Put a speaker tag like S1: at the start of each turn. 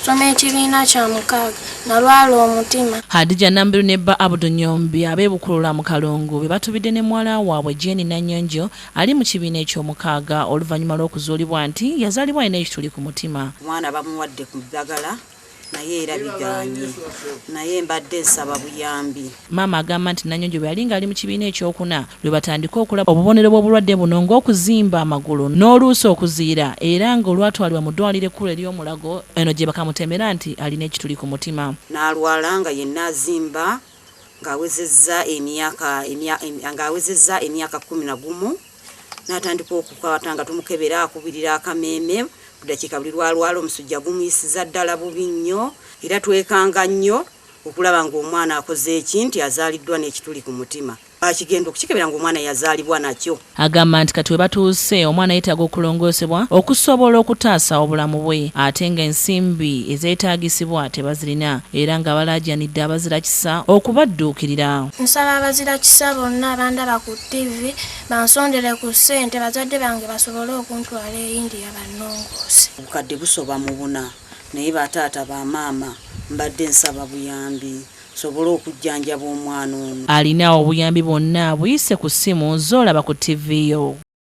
S1: nsoma ekibiina kya 6 nalwala omutima.
S2: Hadija Nambiru ne Bba Abudu Nyombi ab'ebukulula mu Kalongo be batubidde ne muwala waabwe Jeni Nanyonjo ali mu kibiina eky'omukaaga oluvannyuma lw'okuzuulibwa nti yazaalibwa alina ekituli ku mutima.
S3: Omwana bamuwadde ku ddagala naye era biganye, naye mbadde nsaba buyambi.
S2: Maama agamba nti Nanyonjo bwe yali ng'ali mu kibiina ekyokuna lwe batandika okulaba obubonero bw'obulwadde buno ng'okuzimba amagulu n'oluusi okuziira era ng'olwatwalibwa mu ddwaliro ekkulu ery'omulago eno gye bakamutemera nti alina ekituli ku mutima.
S3: N'alwala nga yenna azimba ng'awezezza emyaka 11 n'atandika okukwata nga tumukebera akubirira akameeme kudakiika buli lwalwala omusujja gumuyisiza ddala bubi nnyo era twekanga nnyo okulaba ng'omwana akoze eki nti azaaliddwa n'ekituli ku mutima. Akigenda okukikebera ng'omwana yazaalibwa nakyo.
S2: Agamba nti kati we batuuse omwana yeetaaga okulongoosebwa okusobola okutaasa obulamu bwe ate ng'ensimbi ezeetaagisibwa tebazirina era nga balaajanidde abazirakisa okubadduukirira.
S1: Nsaba abazirakisa bonna abandaba ku TV bansondere ku ssente bazadde bange basobole okuntwala eyindi y'abannongoosi.
S3: Obukadde busoba mu 4 naye bataata bamaama mbadde nsaba buyambi sobole okujjanjaba omwana ono.
S2: Alina obuyambi bwonna buyise ku ssimu z'olaba ku TV yo.